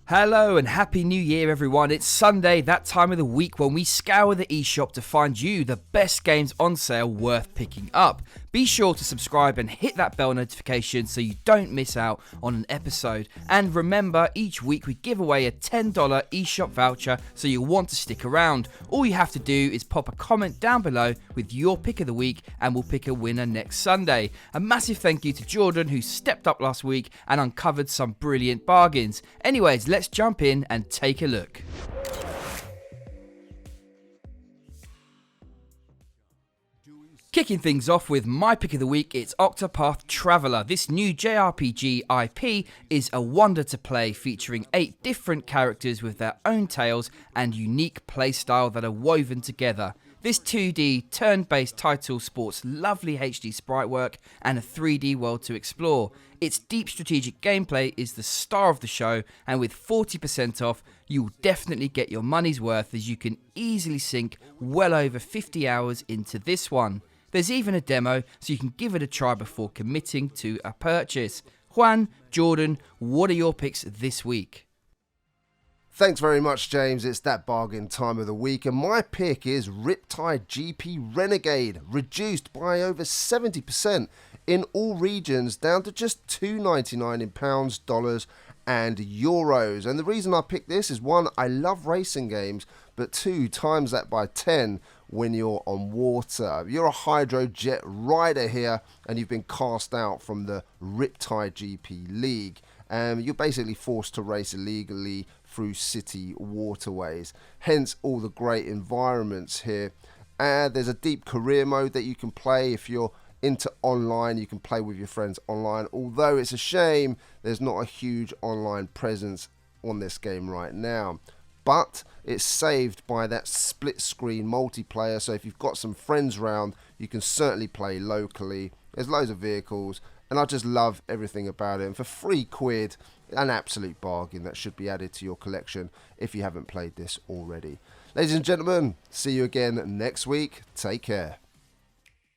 Hello and happy new year everyone. It's Sunday, that time of the week when we scour the eShop to find you the best games on sale worth picking up. Be sure to subscribe and hit that bell notification so you don't miss out on an episode. And remember, each week we give away a $10 eShop voucher, so you'll want to stick around. All you have to do is pop a comment down below with your pick of the week and we'll pick a winner next Sunday. A massive thank you to Jordan, who stepped up last week and uncovered some brilliant bargains. Anyways, let's jump in and take a look. Kicking things off with my pick of the week, it's Octopath Traveler. This new JRPG IP is a wonder to play, featuring 8 different characters with their own tales and unique playstyle that are woven together. This 2D turn-based title sports lovely HD sprite work and a 3D world to explore. Its deep strategic gameplay is the star of the show, and with 40% off, you will definitely get your money's worth, as you can easily sink well over 50 hours into this one. There's even a demo, so you can give it a try before committing to a purchase. Juan, Jordan, what are your picks this week? Thanks very much, James. It's that bargain time of the week, and my pick is Riptide GP Renegade, reduced by over 70% in all regions, down to just $2.99 in pounds, dollars and euros. And the reason I picked this is, 1, I love racing games, but 2, times that by 10 when you're on water. You're a hydrojet rider here and you've been cast out from the Riptide GP League. You're basically forced to race illegally through city waterways, hence all the great environments here. There's a deep career mode that you can play. If you're into online, you can play with your friends online, although it's a shame there's not a huge online presence on this game right now. But it's saved by that split screen multiplayer, so if you've got some friends around, you can certainly play locally. There's loads of vehicles, and I just love everything about it. And for £3, an absolute bargain that should be added to your collection if you haven't played this already. Ladies and gentlemen, see you again next week. Take care.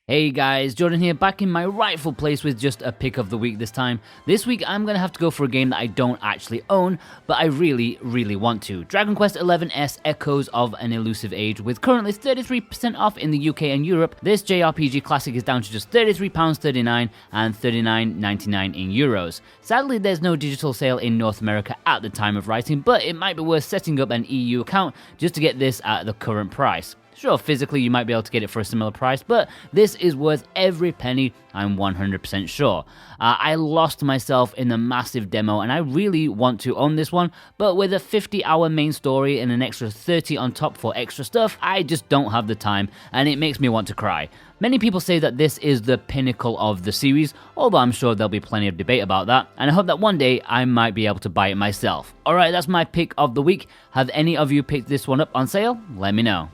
Hey guys, Jordan here, back in my rightful place with just a pick of the week this time. This week I'm going to have to go for a game that I don't actually own, but I really want to. Dragon Quest XI's Echoes of an Elusive Age, with currently 33% off in the UK and Europe. This JRPG classic is down to just £33.39 and $39.99 in euros. Sadly, there's no digital sale in North America at the time of writing, but it might be worth setting up an EU account just to get this at the current price. Sure, physically you might be able to get it for a similar price, but this is worth every penny, I'm 100% sure. I lost myself in the massive demo, and I really want to own this one, but with a 50-hour main story and an extra 30 on top for extra stuff, I just don't have the time, and it makes me want to cry. Many people say that this is the pinnacle of the series, although I'm sure there'll be plenty of debate about that, and I hope that one day I might be able to buy it myself. Alright, that's my pick of the week. Have any of you picked this one up on sale? Let me know.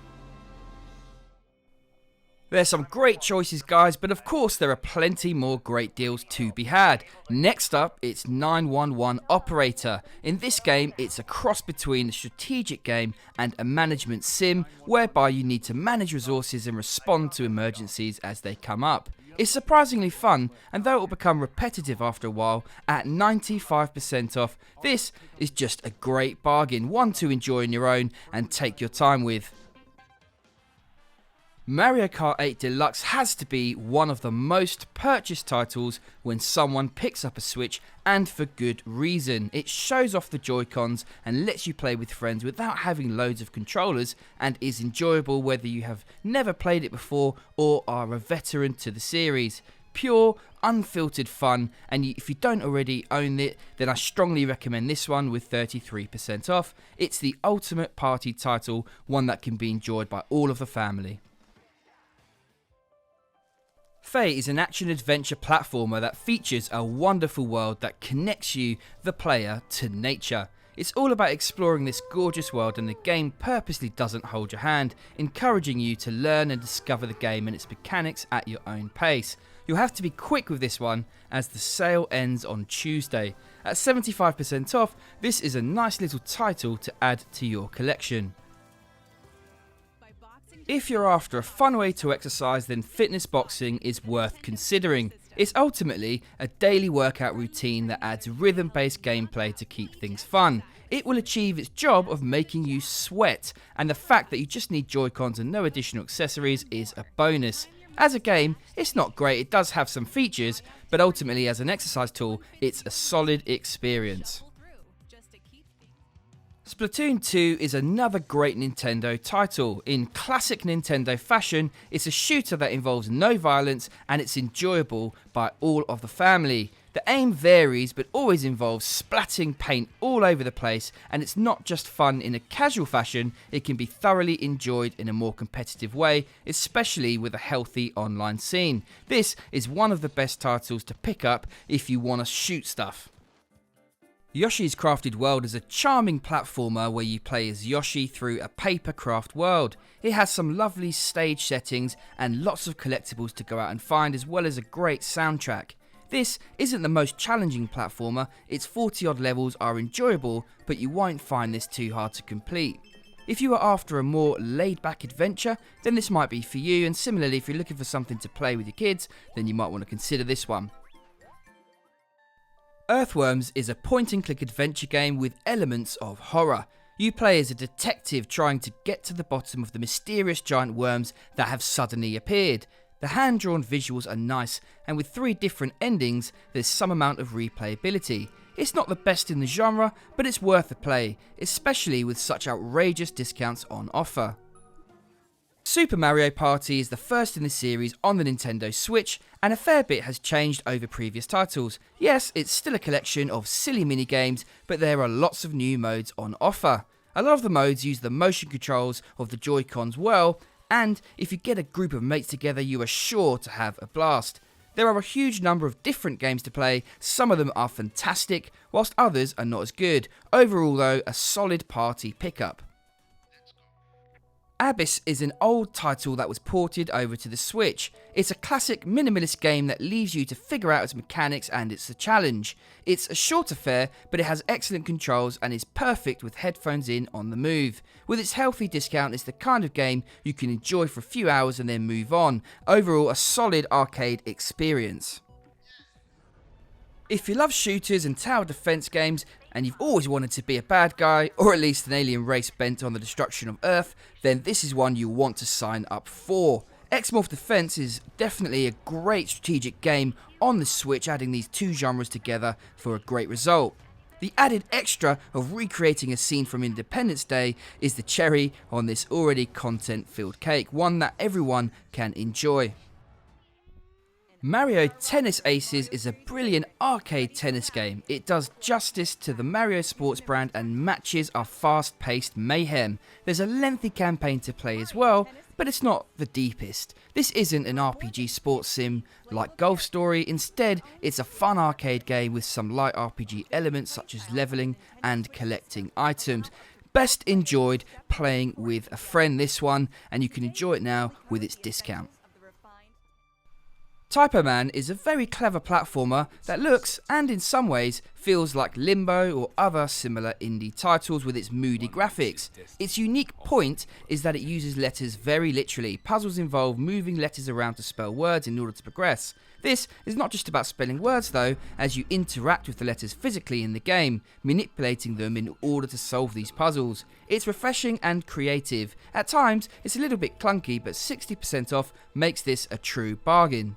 There's some great choices, guys, but of course there are plenty more great deals to be had. Next up, it's 911 Operator. In this game, it's a cross between a strategic game and a management sim, whereby you need to manage resources and respond to emergencies as they come up. It's surprisingly fun, and though it will become repetitive after a while, at 95% off, this is just a great bargain, one to enjoy on your own and take your time with. Mario Kart 8 Deluxe has to be one of the most purchased titles when someone picks up a Switch, and for good reason. It shows off the Joy-Cons and lets you play with friends without having loads of controllers, and is enjoyable whether you have never played it before or are a veteran to the series. Pure, unfiltered fun, and if you don't already own it, then I strongly recommend this one with 33% off. It's the ultimate party title, one that can be enjoyed by all of the family. Fae is an action-adventure platformer that features a wonderful world that connects you, the player, to nature. It's all about exploring this gorgeous world, and the game purposely doesn't hold your hand, encouraging you to learn and discover the game and its mechanics at your own pace. You'll have to be quick with this one, as the sale ends on Tuesday. At 75% off, this is a nice little title to add to your collection. If you're after a fun way to exercise, then fitness boxing is worth considering. It's ultimately a daily workout routine that adds rhythm-based gameplay to keep things fun. It will achieve its job of making you sweat, and the fact that you just need Joy-Cons and no additional accessories is a bonus. As a game, it's not great, it does have some features, but ultimately as an exercise tool, it's a solid experience. Splatoon 2 is another great Nintendo title. In classic Nintendo fashion, it's a shooter that involves no violence and it's enjoyable by all of the family. The aim varies but always involves splatting paint all over the place, and it's not just fun in a casual fashion, it can be thoroughly enjoyed in a more competitive way, especially with a healthy online scene. This is one of the best titles to pick up if you want to shoot stuff. Yoshi's Crafted World is a charming platformer where you play as Yoshi through a paper craft world. It has some lovely stage settings and lots of collectibles to go out and find, as well as a great soundtrack. This isn't the most challenging platformer, its 40 odd levels are enjoyable, but you won't find this too hard to complete. If you are after a more laid back adventure, then this might be for you, and similarly if you're looking for something to play with your kids, then you might want to consider this one. Earthworms is a point-and-click adventure game with elements of horror. You play as a detective trying to get to the bottom of the mysterious giant worms that have suddenly appeared. The hand-drawn visuals are nice, and with 3 different endings, there's some amount of replayability. It's not the best in the genre, but it's worth a play, especially with such outrageous discounts on offer. Super Mario Party is the first in the series on the Nintendo Switch, and a fair bit has changed over previous titles. Yes, it's still a collection of silly mini-games, but there are lots of new modes on offer. A lot of the modes use the motion controls of the Joy-Cons well, and if you get a group of mates together, you are sure to have a blast. There are a huge number of different games to play, some of them are fantastic, whilst others are not as good. Overall though, a solid party pickup. Abyss is an old title that was ported over to the Switch. It's a classic minimalist game that leaves you to figure out its mechanics, and it's a challenge. It's a short affair, but it has excellent controls and is perfect with headphones in on the move. With its healthy discount, it's the kind of game you can enjoy for a few hours and then move on. Overall, a solid arcade experience. If you love shooters and tower defense games, and you've always wanted to be a bad guy, or at least an alien race bent on the destruction of Earth, then this is one you want to sign up for. Xmorph Defense is definitely a great strategic game on the Switch, adding these 2 genres together for a great result. The added extra of recreating a scene from Independence Day is the cherry on this already content-filled cake, one that everyone can enjoy. Mario Tennis Aces is a brilliant arcade tennis game. It does justice to the Mario sports brand and matches are fast-paced mayhem. There's a lengthy campaign to play as well, but it's not the deepest. This isn't an RPG sports sim like Golf Story. Instead, it's a fun arcade game with some light RPG elements such as leveling and collecting items. Best enjoyed playing with a friend, this one, and you can enjoy it now with its discount. Typo Man is a very clever platformer that looks, and in some ways, feels like Limbo or other similar indie titles with its moody graphics. Its unique point is that it uses letters very literally. Puzzles involve moving letters around to spell words in order to progress. This is not just about spelling words though, as you interact with the letters physically in the game, manipulating them in order to solve these puzzles. It's refreshing and creative. At times, it's a little bit clunky, but 60% off makes this a true bargain.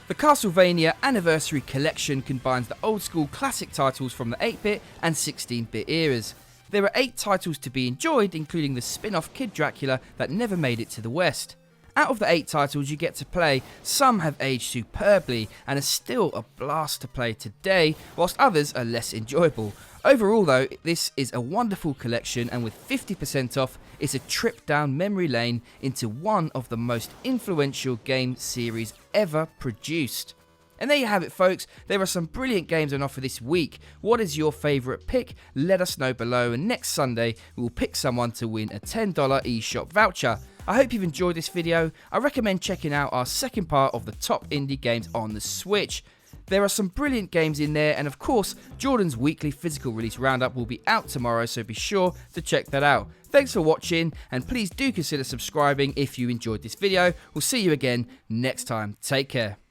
The Castlevania Anniversary Collection combines the old school classic titles from the 8-bit and 16-bit eras. There are 8 titles to be enjoyed, including the spin-off Kid Dracula that never made it to the West. Out of the 8 titles you get to play, some have aged superbly and are still a blast to play today, whilst others are less enjoyable. Overall though, this is a wonderful collection, and with 50% off, it's a trip down memory lane into one of the most influential game series ever produced. And there you have it folks, there are some brilliant games on offer this week. What is your favourite pick? Let us know below, and next Sunday we'll pick someone to win a $10 eShop voucher. I hope you've enjoyed this video. I recommend checking out our second part of the top indie games on the Switch. There are some brilliant games in there, and of course, Jordan's weekly physical release roundup will be out tomorrow, so be sure to check that out. Thanks for watching, and please do consider subscribing if you enjoyed this video. We'll see you again next time. Take care.